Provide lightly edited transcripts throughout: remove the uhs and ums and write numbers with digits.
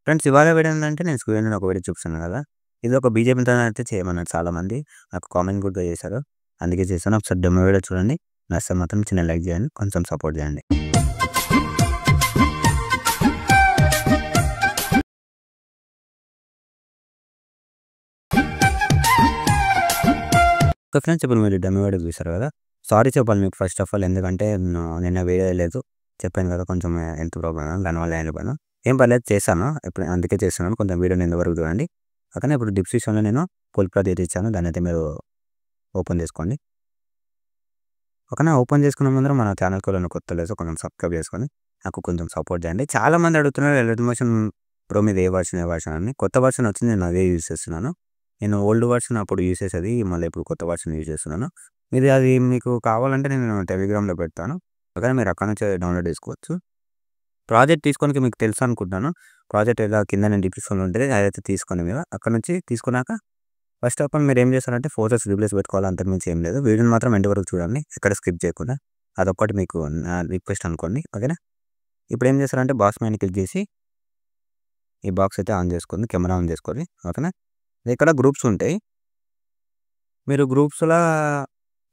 Friends ఇవాళ video ఏంటంటే నేను స్క్రీన్‌లో ఒక వీడియో చూపిస్తున్నాను కదా! ఇది ఒక బీజేపీతోనైతే చేయమన్నారు చాలామంది. నాకు కామెంట్ కూడా చేశారు. అందుకే చేశాను. ఒకసారి డెమో వీడియో చూడండి. నచ్చితే మాత్రం చిన్న లైక్ చేయండి. కొంచెం సపోర్ట్ చేయండి. ఓకే ఫ్రెండ్స్, ఇప్పుడు మీరు డెమో వీడియో చూసారు కదా! సారీ చెప్పాలి మీకు ఫస్ట్ ఆఫ్ ఆల్. ఎందుకంటే నిన్న వీడియో లేదు. చెప్పాను కదా! కొంచెం హెల్త్ ప్రాబ్లమ్ దానివల్ల వెళ్ళిపోయాను. ఏం పర్లేదు చేశాను. ఇప్పుడు అందుకే చేస్తున్నాను. కొంచెం వీడియోని ఎండ్ వరకు చూడండి. ఓకేనా. ఇప్పుడు డిస్క్రిప్షన్‌లో నేను ఫుల్ ప్రొజెక్ట్ ఇచ్చాను. దాన్నయితే మీరు ఓపెన్ చేసుకోండి. ఓకేనా. ఓపెన్ చేసుకున్న ముందర మన ఛానల్‌కి ఎవరైనా కొత్తోళ్ళు అయితే కొంచెం సబ్స్క్రైబ్ చేసుకొని నాకు కొంచెం సపోర్ట్ చేయండి. చాలామంది అడుగుతున్నారు ఎలక్ట్రిక్ మోషన్ ప్రో మీద ఏ వర్షన్ అని. కొత్త వర్షన్ వచ్చింది. నేను అదే యూజ్ చేస్తున్నాను. నేను ఓల్డ్ వర్షన్ అప్పుడు యూజ్ చేసేది. మళ్ళీ ఇప్పుడు కొత్త వర్షన్ యూజ్ చేస్తున్నాను. మీరు అది మీకు కావాలంటే నేను టెలిగ్రామ్‌లో పెడతాను. ఓకేనా. మీరు అక్కడి నుంచే డౌన్లోడ్ చేసుకోవచ్చు. ప్రాజెక్ట్ తీసుకోనికి మీకు తెలుసు అనుకుంటున్నాను. ప్రాజెక్ట్ ఎలా కింద నేను డిస్క్రిప్షన్‌లో ఉంటది. అదైతే తీసుకోండి మీరు. అక్కడి నుంచి తీసుకున్నాక ఫస్ట్ ఆఫ్ ఆల్ మీరేం చేస్తారంటే ఫోటోస్ రీప్లేస్ పెట్టుకోవాలి. అంతకు మించి ఏం లేదు. వీడియోని మాత్రం ఎండ్ వరకు చూడండి. ఎక్కడ స్కిప్ చేయకుండా. అదొక్కటి మీకు నా రిక్వెస్ట్ అనుకోండి. ఓకేనా. ఇప్పుడేం చేస్తారంటే బాక్స్ పైన క్లిక్ చేసి ఈ బాక్స్ అయితే ఆన్ చేసుకోండి. కెమెరా ఆన్ చేసుకోండి. ఓకేనా. ఇక్కడ గ్రూప్స్ ఉంటాయి. మీరు గ్రూప్స్‌లా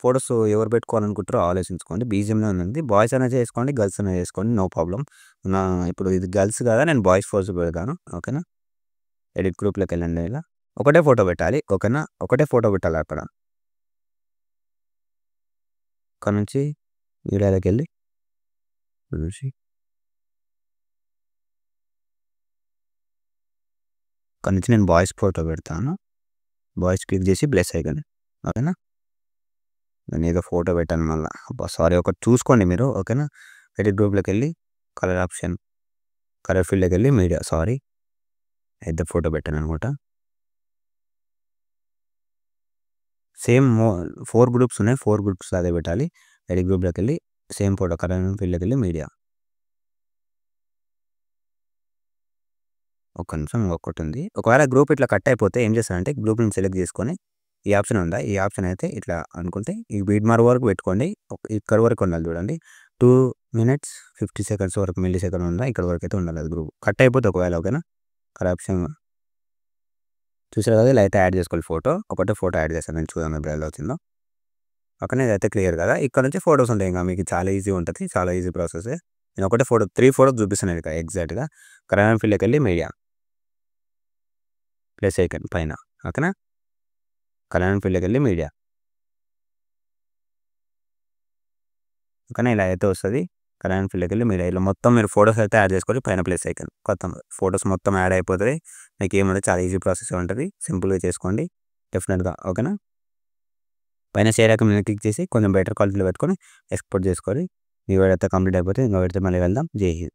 ఫోటోస్ ఎవరు పెట్టుకోవాలనుకుంటారో ఆలోచించుకోండి. బీజీఎంలో ఉంది. బాయ్స్ అయినా చేసుకోండి. గర్ల్స్ అయినా చేసుకోండి. No problem. నా ఇప్పుడు ఇది గర్ల్స్ కదా! నేను బాయ్స్ ఫోటోస్ పెడతాను. ఓకేనా. ఎడిట్ గ్రూప్‌లోకి వెళ్ళండి ఇలా. ఒకటే ఫోటో పెట్టాలి. ఓకేనా. ఒకటే ఫోటో పెట్టాలి అక్కడ. అక్కడి నుంచి మీడియాలోకెళ్ళి చూసి అక్కడి నుంచి నేను బాయ్స్ ఫోటో పెడతాను. బాయ్స్ క్లిక్ చేసి ప్లస్ ఐకాన్. ఓకేనా. నేను ఏదో ఫోటో పెట్టాను మళ్ళా. అబ్బా! సారీ ఒకటి చూసుకోండి మీరు. ఓకేనా. ఎడిట్ గ్రూప్‌లోకెళ్ళి కలర్ ఆప్షన్, కలర్ ఫీల్డ్‌లోకెళ్ళి మీడియా సారీ. అయితే ఫోటో పెట్టాననమాట. సేమ్ 4 గ్రూప్స్ ఉన్నాయి. 4 గ్రూప్స్‌లో అదే పెట్టాలి. ఎడిట్ గ్రూప్‌లోకెళ్ళి సేమ్ ఫోటో కలర్ ఫీల్డ్‌లోకెళ్ళి మీడియా. ఒక్క నిమిషం ఇంకొకటుంది. ఒకవేళ గ్రూప్ ఇట్లా కట్ అయిపోతే ఏం చేస్తారంటే గ్రూప్‌ని సెలెక్ట్ చేసుకొని ఈ ఆప్షన్ ఉందా? ఈ ఆప్షన్ అయితే ఇట్లా అనుకుంటే ఈ బీట్ మార్క్ వరకు పెట్టుకోండి. ఇక్కడి వరకు ఉండాలి చూడండి. 2 మినిట్స్ 50 సెకండ్స్ వరకు మిల్లీ సెకండ్ ఉందా? ఇక్కడి వరకు అయితే ఉండాలి అది గ్రూప్. కట్ అయిపోతే ఒకవేళ ఓకేనా. కట్ ఆప్షన్ చూసారు కదా! ఇలా అయితే యాడ్ చేసుకోవాలి ఫోటో. ఒకటే ఫోటో యాడ్ చేశాను నేను చూద్దాం ఇప్పుడు ఎలా వచ్చిందో. ఓకేనా. ఇదైతే క్లియర్ కదా! ఇక్కడ నుంచి ఫోటోస్ ఉంటాయి. ఇంక మీకు చాలా ఈజీగా ఉంటది. చాలా ఈజీ ప్రాసెసే. నేను ఒకటే ఫోటో 3 ఫోటోస్ చూపిస్తున్నాను ఇక ఎగ్జాక్ట్‌గా. కలర్ ఫీల్డ్‌లోకెళ్ళి మీడియా ప్లస్ ఐకాన్ పైన. ఓకేనా. కలర్ ఫీల్డ్‌లోకెళ్ళి మీడియా. ఓకేనా. ఇలా అయితే వస్తది. కలర్ ఫీల్డ్‌లోకెళ్ళి మీడియా. ఇలా మొత్తం మీరు ఫోటోస్ అయితే యాడ్ చేసుకోవాలి. పైన ప్లస్ ఐకాన్. ఖతం. ఫోటోస్ మొత్తం యాడ్ అయిపోతది. మీకేముండదు. చాలా ఈజీ ప్రాసెసే ఉంటది. సింపుల్‌గా చేసుకోండి. డెఫినిట్‌గా. ఓకేనా. పైన షేర్ ఐకాన్ మీద క్లిక్ చేసి కొంచెం బెటర్ క్వాలిటీలో పెట్టుకొని ఎక్స్‌పోర్ట్ చేసుకోవాలి. ఈ వీడియో అయితే కంప్లీట్ అయిపోతే ఇంకో వీడియోతో మళ్ళీ వెళ్దాం. జై హింద్.